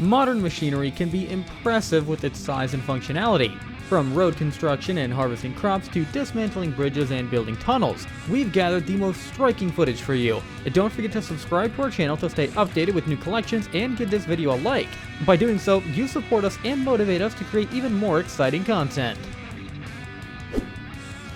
Modern machinery can be impressive with its size and functionality. From road construction and harvesting crops to dismantling bridges and building tunnels, we've gathered the most striking footage for you. And don't forget to subscribe to our channel to stay updated with new collections and give this video a like. By doing so, you support us and motivate us to create even more exciting content.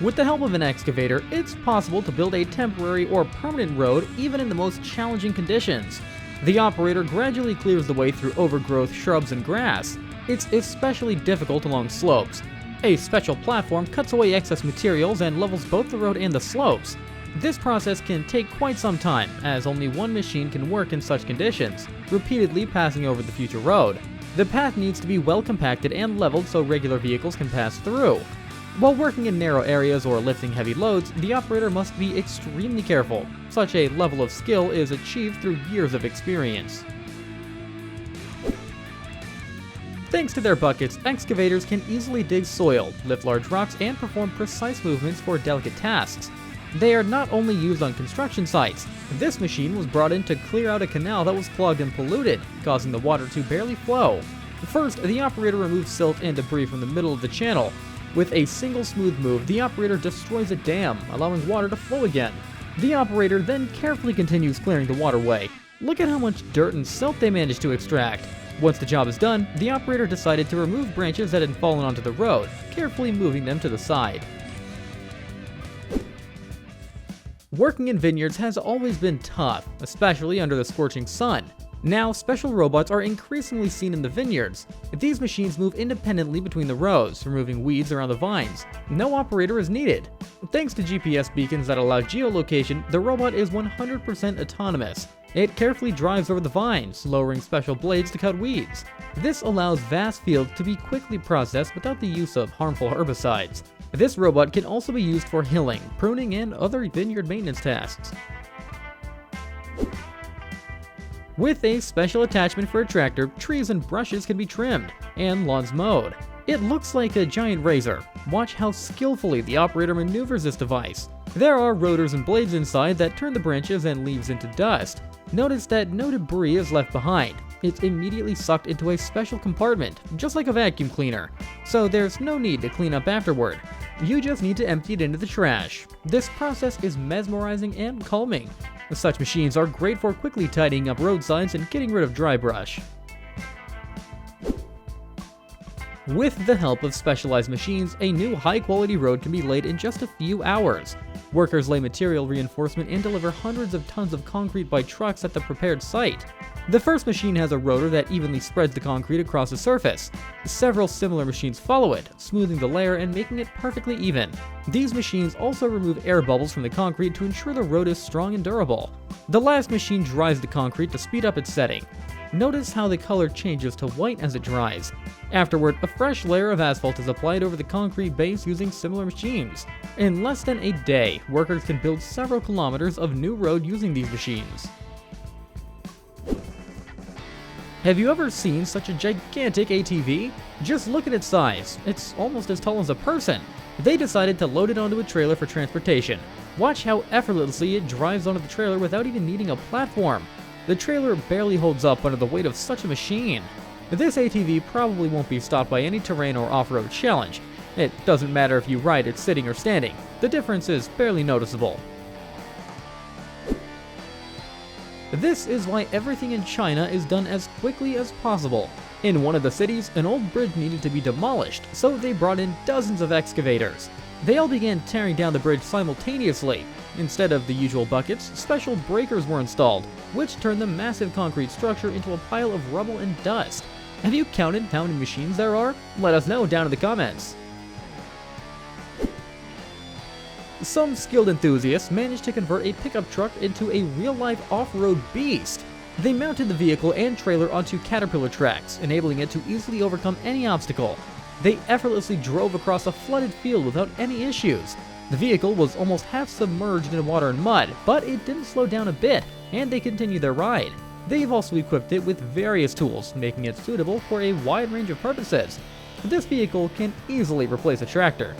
With the help of an excavator, it's possible to build a temporary or permanent road even in the most challenging conditions. The operator gradually clears the way through overgrowth, shrubs, and grass. It's especially difficult along slopes. A special platform cuts away excess materials and levels both the road and the slopes. This process can take quite some time, as only one machine can work in such conditions, repeatedly passing over the future road. The path needs to be well compacted and leveled so regular vehicles can pass through. While working in narrow areas or lifting heavy loads, the operator must be extremely careful. Such a level of skill is achieved through years of experience. Thanks to their buckets, excavators can easily dig soil, lift large rocks, and perform precise movements for delicate tasks. They are not only used on construction sites. This machine was brought in to clear out a canal that was clogged and polluted, causing the water to barely flow. First, the operator removes silt and debris from the middle of the channel. With a single smooth move, the operator destroys a dam, allowing water to flow again. The operator then carefully continues clearing the waterway. Look at how much dirt and silt they managed to extract. Once the job is done, the operator decided to remove branches that had fallen onto the road, carefully moving them to the side. Working in vineyards has always been tough, especially under the scorching sun. Now, special robots are increasingly seen in the vineyards. These machines move independently between the rows, removing weeds around the vines. No operator is needed. Thanks to GPS beacons that allow geolocation, the robot is 100% autonomous. It carefully drives over the vines, lowering special blades to cut weeds. This allows vast fields to be quickly processed without the use of harmful herbicides. This robot can also be used for hilling, pruning, and other vineyard maintenance tasks. With a special attachment for a tractor, trees and brushes can be trimmed, and lawns mowed. It looks like a giant razor. Watch how skillfully the operator maneuvers this device. There are rotors and blades inside that turn the branches and leaves into dust. Notice that no debris is left behind. It's immediately sucked into a special compartment, just like a vacuum cleaner. So there's no need to clean up afterward. You just need to empty it into the trash. This process is mesmerizing and calming. Such machines are great for quickly tidying up road signs and getting rid of dry brush. With the help of specialized machines, a new high-quality road can be laid in just a few hours. Workers lay material reinforcement and deliver hundreds of tons of concrete by trucks at the prepared site. The first machine has a rotor that evenly spreads the concrete across the surface. Several similar machines follow it, smoothing the layer and making it perfectly even. These machines also remove air bubbles from the concrete to ensure the road is strong and durable. The last machine dries the concrete to speed up its setting. Notice how the color changes to white as it dries. Afterward, a fresh layer of asphalt is applied over the concrete base using similar machines. In less than a day, workers can build several kilometers of new road using these machines. Have you ever seen such a gigantic ATV? Just look at its size. It's almost as tall as a person. They decided to load it onto a trailer for transportation. Watch how effortlessly it drives onto the trailer without even needing a platform. The trailer barely holds up under the weight of such a machine. This ATV probably won't be stopped by any terrain or off-road challenge. It doesn't matter if you ride it sitting or standing. The difference is barely noticeable. This is why everything in China is done as quickly as possible. In one of the cities, an old bridge needed to be demolished, so they brought in dozens of excavators. They all began tearing down the bridge simultaneously. Instead of the usual buckets, special breakers were installed, which turned the massive concrete structure into a pile of rubble and dust. Have you counted how many machines there are? Let us know down in the comments. Some skilled enthusiasts managed to convert a pickup truck into a real-life off-road beast. They mounted the vehicle and trailer onto caterpillar tracks, enabling it to easily overcome any obstacle. They effortlessly drove across a flooded field without any issues. The vehicle was almost half submerged in water and mud, but it didn't slow down a bit, and they continued their ride. They've also equipped it with various tools, making it suitable for a wide range of purposes. This vehicle can easily replace a tractor.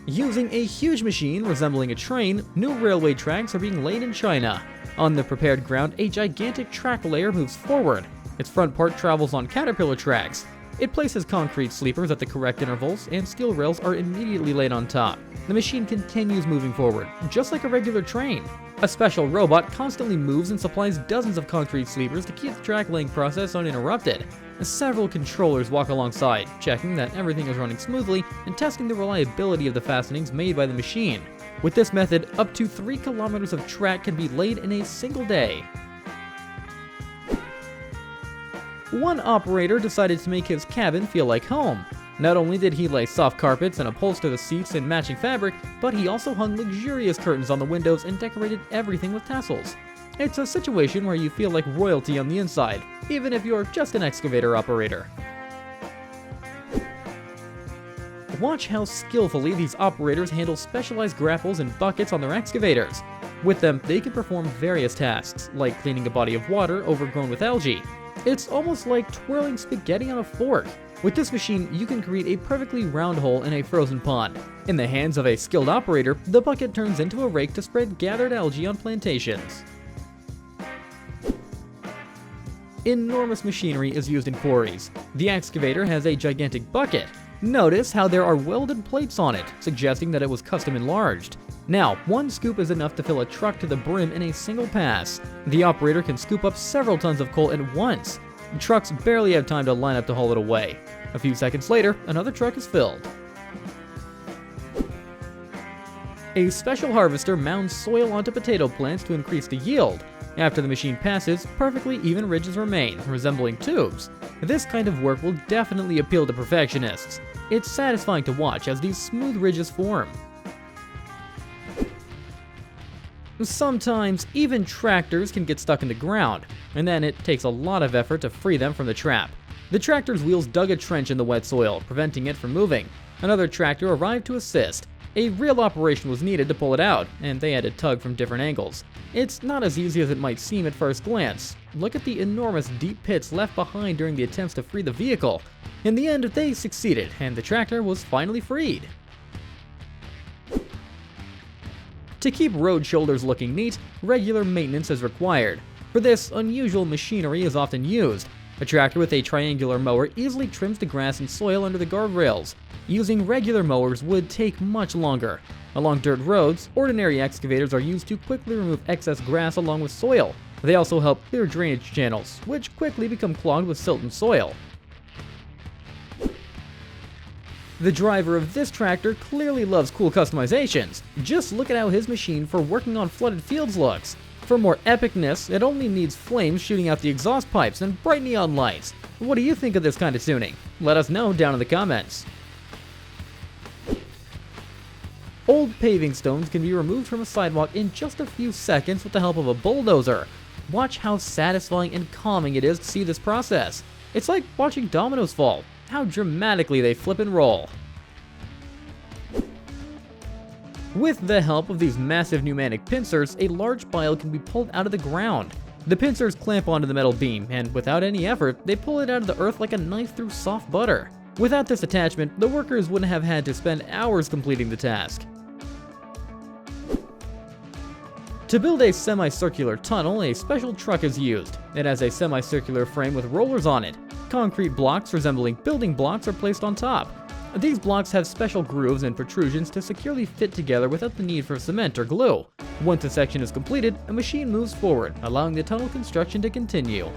Using a huge machine resembling a train, new railway tracks are being laid in China. On the prepared ground, a gigantic track layer moves forward. Its front part travels on caterpillar tracks. It places concrete sleepers at the correct intervals, and steel rails are immediately laid on top. The machine continues moving forward, just like a regular train. A special robot constantly moves and supplies dozens of concrete sleepers to keep the track laying process uninterrupted. Several controllers walk alongside, checking that everything is running smoothly and testing the reliability of the fastenings made by the machine. With this method, up to 3 kilometers of track can be laid in a single day. One operator decided to make his cabin feel like home. Not only did he lay soft carpets and upholster the seats in matching fabric, but he also hung luxurious curtains on the windows and decorated everything with tassels. It's a situation where you feel like royalty on the inside, even if you're just an excavator operator. Watch how skillfully these operators handle specialized grapples and buckets on their excavators. With them, they can perform various tasks, like cleaning a body of water overgrown with algae. It's almost like twirling spaghetti on a fork. With this machine, you can create a perfectly round hole in a frozen pond. In the hands of a skilled operator, the bucket turns into a rake to spread gathered algae on plantations. Enormous machinery is used in quarries. The excavator has a gigantic bucket. Notice how there are welded plates on it, suggesting that it was custom enlarged. Now, one scoop is enough to fill a truck to the brim in a single pass. The operator can scoop up several tons of coal at once. Trucks barely have time to line up to haul it away. A few seconds later, another truck is filled. A special harvester mounds soil onto potato plants to increase the yield. After the machine passes, perfectly even ridges remain, resembling tubes. This kind of work will definitely appeal to perfectionists. It's satisfying to watch as these smooth ridges form. Sometimes, even tractors can get stuck in the ground, and then it takes a lot of effort to free them from the trap. The tractor's wheels dug a trench in the wet soil, preventing it from moving. Another tractor arrived to assist. A real operation was needed to pull it out, and they had to tug from different angles. It's not as easy as it might seem at first glance. Look at the enormous deep pits left behind during the attempts to free the vehicle. In the end, they succeeded, and the tractor was finally freed. To keep road shoulders looking neat, regular maintenance is required. For this, unusual machinery is often used. A tractor with a triangular mower easily trims the grass and soil under the guardrails. Using regular mowers would take much longer. Along dirt roads, ordinary excavators are used to quickly remove excess grass along with soil. They also help clear drainage channels, which quickly become clogged with silt and soil. The driver of this tractor clearly loves cool customizations. Just look at how his machine for working on flooded fields looks. For more epicness, it only needs flames shooting out the exhaust pipes and bright neon lights. What do you think of this kind of tuning? Let us know down in the comments. Old paving stones can be removed from a sidewalk in just a few seconds with the help of a bulldozer. Watch how satisfying and calming it is to see this process. It's like watching dominoes fall. How dramatically they flip and roll. With the help of these massive pneumatic pincers, a large pile can be pulled out of the ground. The pincers clamp onto the metal beam, and without any effort, they pull it out of the earth like a knife through soft butter. Without this attachment, the workers wouldn't have had to spend hours completing the task. To build a semicircular tunnel, a special truck is used. It has a semicircular frame with rollers on it. Concrete blocks resembling building blocks are placed on top. These blocks have special grooves and protrusions to securely fit together without the need for cement or glue. Once a section is completed, a machine moves forward, allowing the tunnel construction to continue.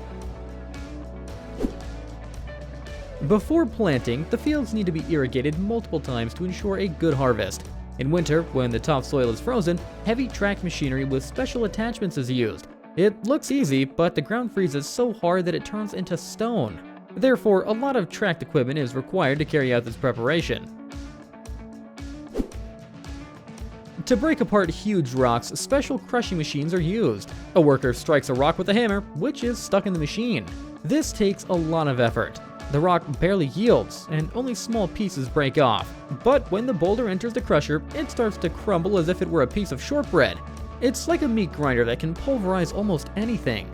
Before planting, the fields need to be irrigated multiple times to ensure a good harvest. In winter, when the topsoil is frozen, heavy track machinery with special attachments is used. It looks easy, but the ground freezes so hard that it turns into stone. Therefore, a lot of tracked equipment is required to carry out this preparation. To break apart huge rocks, special crushing machines are used. A worker strikes a rock with a hammer, which is stuck in the machine. This takes a lot of effort. The rock barely yields, and only small pieces break off. But when the boulder enters the crusher, it starts to crumble as if it were a piece of shortbread. It's like a meat grinder that can pulverize almost anything.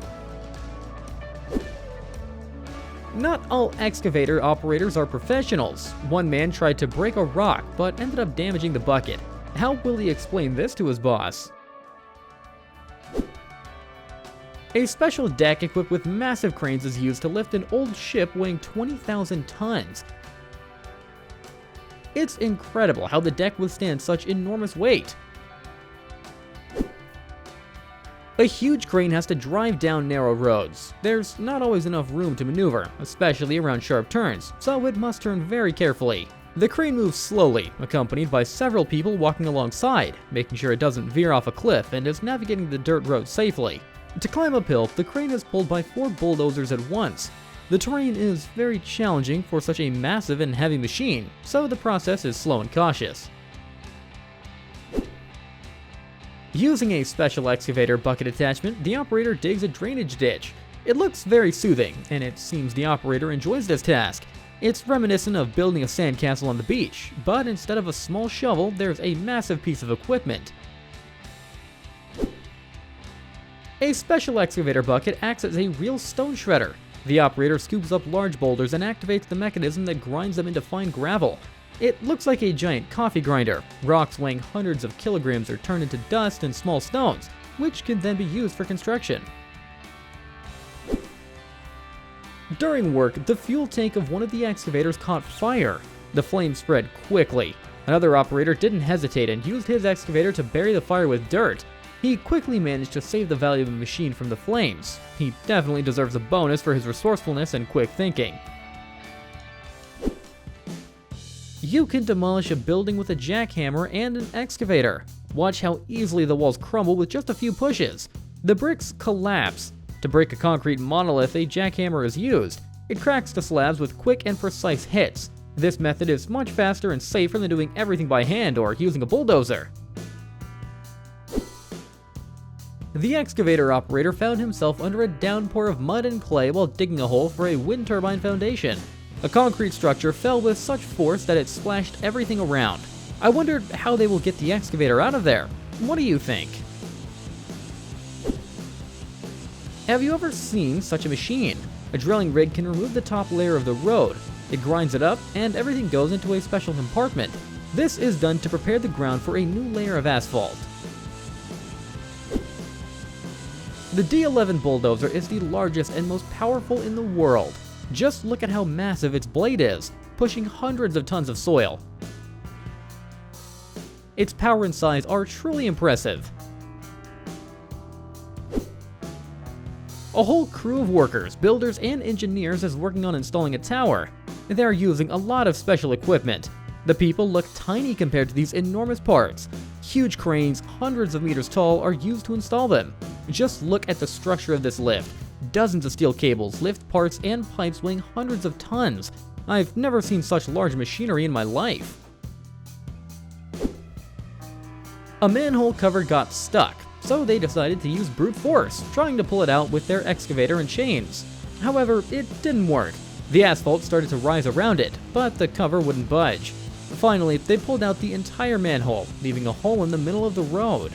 Not all excavator operators are professionals. One man tried to break a rock, but ended up damaging the bucket. How will he explain this to his boss? A special deck equipped with massive cranes is used to lift an old ship weighing 20,000 tons. It's incredible how the deck withstands such enormous weight. A huge crane has to drive down narrow roads. There's not always enough room to maneuver, especially around sharp turns, so it must turn very carefully. The crane moves slowly, accompanied by several people walking alongside, making sure it doesn't veer off a cliff and is navigating the dirt road safely. To climb uphill, the crane is pulled by 4 bulldozers at once. The terrain is very challenging for such a massive and heavy machine, so the process is slow and cautious. Using a special excavator bucket attachment, the operator digs a drainage ditch. It looks very soothing, and it seems the operator enjoys this task. It's reminiscent of building a sandcastle on the beach, but instead of a small shovel, there's a massive piece of equipment. A special excavator bucket acts as a real stone shredder. The operator scoops up large boulders and activates the mechanism that grinds them into fine gravel. It looks like a giant coffee grinder. Rocks weighing hundreds of kilograms are turned into dust and small stones, which can then be used for construction. During work, the fuel tank of one of the excavators caught fire. The flames spread quickly. Another operator didn't hesitate and used his excavator to bury the fire with dirt. He quickly managed to save the valuable machine from the flames. He definitely deserves a bonus for his resourcefulness and quick thinking. You can demolish a building with a jackhammer and an excavator. Watch how easily the walls crumble with just a few pushes. The bricks collapse. To break a concrete monolith, a jackhammer is used. It cracks the slabs with quick and precise hits. This method is much faster and safer than doing everything by hand or using a bulldozer. The excavator operator found himself under a downpour of mud and clay while digging a hole for a wind turbine foundation. A concrete structure fell with such force that it splashed everything around. I wondered how they will get the excavator out of there. What do you think? Have you ever seen such a machine? A drilling rig can remove the top layer of the road. It grinds it up, and everything goes into a special compartment. This is done to prepare the ground for a new layer of asphalt. The D11 bulldozer is the largest and most powerful in the world. Just look at how massive its blade is, pushing hundreds of tons of soil. Its power and size are truly impressive. A whole crew of workers, builders, and engineers is working on installing a tower. They're using a lot of special equipment. The people look tiny compared to these enormous parts. Huge cranes, hundreds of meters tall, are used to install them. Just look at the structure of this lift. Dozens of steel cables, lift parts, and pipes weighing hundreds of tons. I've never seen such large machinery in my life. A manhole cover got stuck, so they decided to use brute force, trying to pull it out with their excavator and chains. However, it didn't work. The asphalt started to rise around it, but the cover wouldn't budge. Finally, they pulled out the entire manhole, leaving a hole in the middle of the road.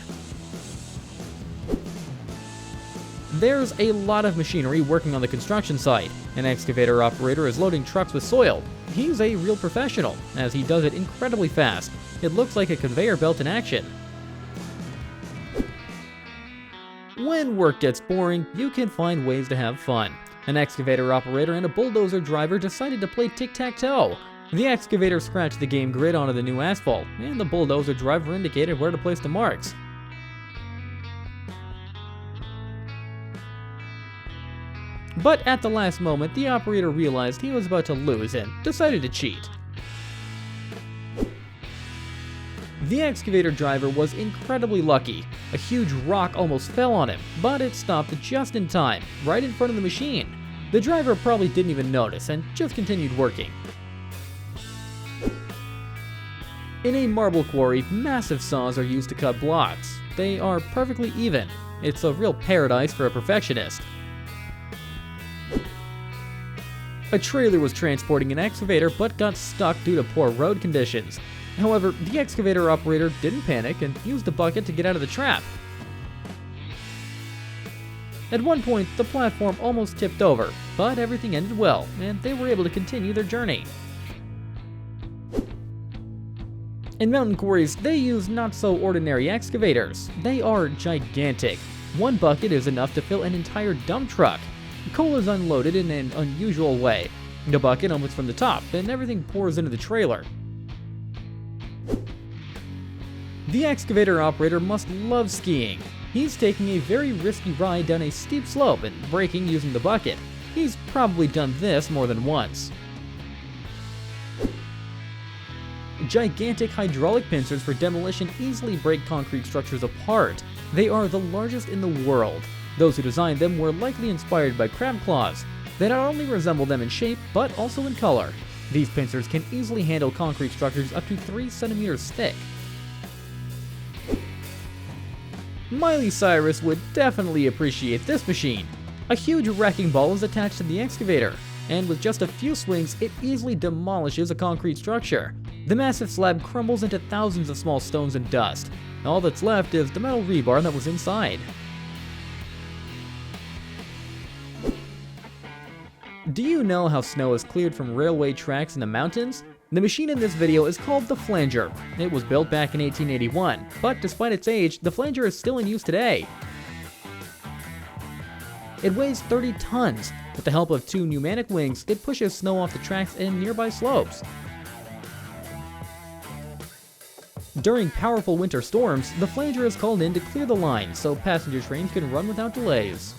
There's a lot of machinery working on the construction site. An excavator operator is loading trucks with soil. He's a real professional, as he does it incredibly fast. It looks like a conveyor belt in action. When work gets boring, you can find ways to have fun. An excavator operator and a bulldozer driver decided to play tic-tac-toe. The excavator scratched the game grid onto the new asphalt, and the bulldozer driver indicated where to place the marks. But at the last moment, the operator realized he was about to lose and decided to cheat. The excavator driver was incredibly lucky. A huge rock almost fell on him, but it stopped just in time, right in front of the machine. The driver probably didn't even notice and just continued working. In a marble quarry, massive saws are used to cut blocks. They are perfectly even. It's a real paradise for a perfectionist. A trailer was transporting an excavator but got stuck due to poor road conditions. However, the excavator operator didn't panic and used the bucket to get out of the trap. At one point, the platform almost tipped over, but everything ended well, and they were able to continue their journey. In mountain quarries, they use not-so-ordinary excavators. They are gigantic. One bucket is enough to fill an entire dump truck. Coal is unloaded in an unusual way. The bucket opens from the top, and everything pours into the trailer. The excavator operator must love skiing. He's taking a very risky ride down a steep slope and braking using the bucket. He's probably done this more than once. Gigantic hydraulic pincers for demolition easily break concrete structures apart. They are the largest in the world. Those who designed them were likely inspired by crab claws. They not only resemble them in shape, but also in color. These pincers can easily handle concrete structures up to 3 centimeters thick. Miley Cyrus would definitely appreciate this machine. A huge wrecking ball is attached to the excavator, and with just a few swings, it easily demolishes a concrete structure. The massive slab crumbles into thousands of small stones and dust. All that's left is the metal rebar that was inside. Do you know how snow is cleared from railway tracks in the mountains? The machine in this video is called the flanger. It was built back in 1881, but despite its age, the flanger is still in use today. It weighs 30 tons. With the help of 2 pneumatic wings, it pushes snow off the tracks and nearby slopes. During powerful winter storms, the flanger is called in to clear the line so passenger trains can run without delays.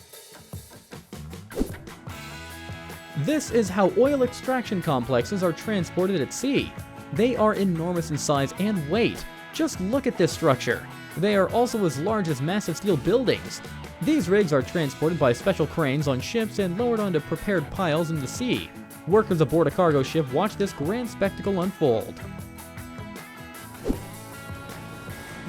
This is how oil extraction complexes are transported at sea. They are enormous in size and weight. Just look at this structure. They are also as large as massive steel buildings. These rigs are transported by special cranes on ships and lowered onto prepared piles in the sea. Workers aboard a cargo ship watch this grand spectacle unfold.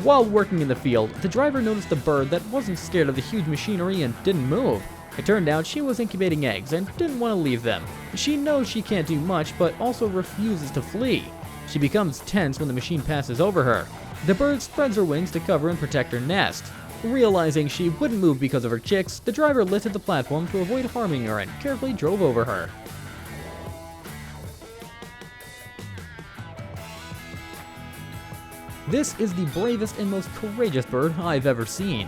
While working in the field, the driver noticed a bird that wasn't scared of the huge machinery and didn't move. It turned out she was incubating eggs and didn't want to leave them. She knows she can't do much, but also refuses to flee. She becomes tense when the machine passes over her. The bird spreads her wings to cover and protect her nest. Realizing she wouldn't move because of her chicks, the driver lifted the platform to avoid harming her and carefully drove over her. This is the bravest and most courageous bird I've ever seen.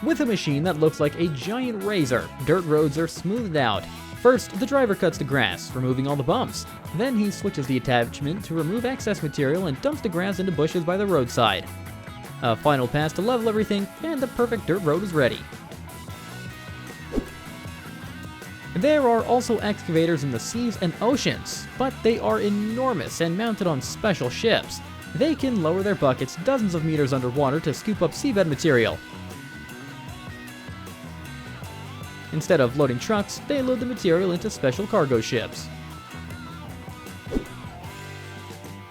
With a machine that looks like a giant razor, dirt roads are smoothed out. First, the driver cuts the grass, removing all the bumps. Then he switches the attachment to remove excess material and dumps the grass into bushes by the roadside. A final pass to level everything, and the perfect dirt road is ready. There are also excavators in the seas and oceans, but they are enormous and mounted on special ships. They can lower their buckets dozens of meters underwater to scoop up seabed material. Instead of loading trucks, they load the material into special cargo ships.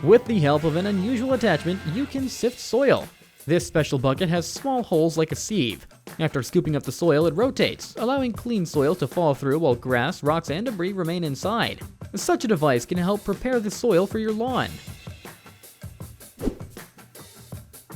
With the help of an unusual attachment, you can sift soil. This special bucket has small holes like a sieve. After scooping up the soil, it rotates, allowing clean soil to fall through while grass, rocks, and debris remain inside. Such a device can help prepare the soil for your lawn.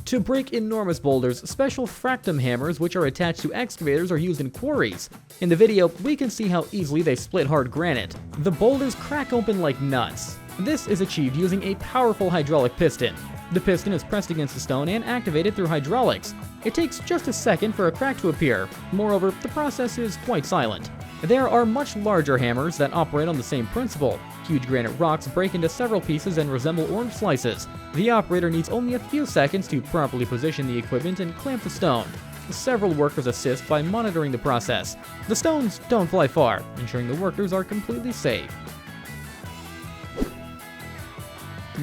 To break enormous boulders, special fractum hammers which are attached to excavators are used in quarries. In the video, we can see how easily they split hard granite. The boulders crack open like nuts. This is achieved using a powerful hydraulic piston. The piston is pressed against the stone and activated through hydraulics. It takes just a second for a crack to appear. Moreover, the process is quite silent. There are much larger hammers that operate on the same principle. Huge granite rocks break into several pieces and resemble orange slices. The operator needs only a few seconds to properly position the equipment and clamp the stone. Several workers assist by monitoring the process. The stones don't fly far, ensuring the workers are completely safe.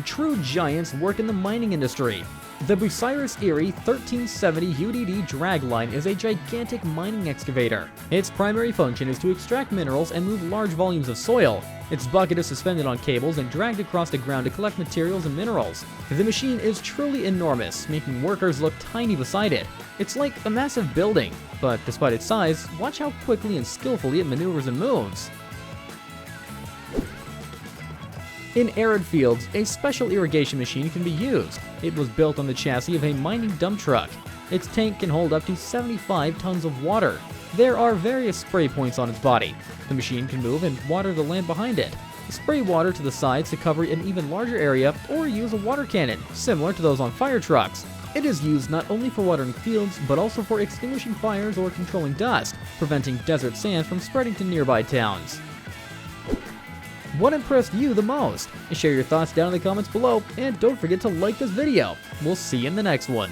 True giants work in the mining industry. The Bucyrus Erie 1370 UDD dragline is a gigantic mining excavator. Its primary function is to extract minerals and move large volumes of soil. Its bucket is suspended on cables and dragged across the ground to collect materials and minerals. The machine is truly enormous, making workers look tiny beside it. It's like a massive building, but despite its size, watch how quickly and skillfully it maneuvers and moves. In arid fields, a special irrigation machine can be used. It was built on the chassis of a mining dump truck. Its tank can hold up to 75 tons of water. There are various spray points on its body. The machine can move and water the land behind it. Spray water to the sides to cover an even larger area, or use a water cannon, similar to those on fire trucks. It is used not only for watering fields, but also for extinguishing fires or controlling dust, preventing desert sand from spreading to nearby towns. What impressed you the most? Share your thoughts down in the comments below, and don't forget to like this video. We'll see you in the next one.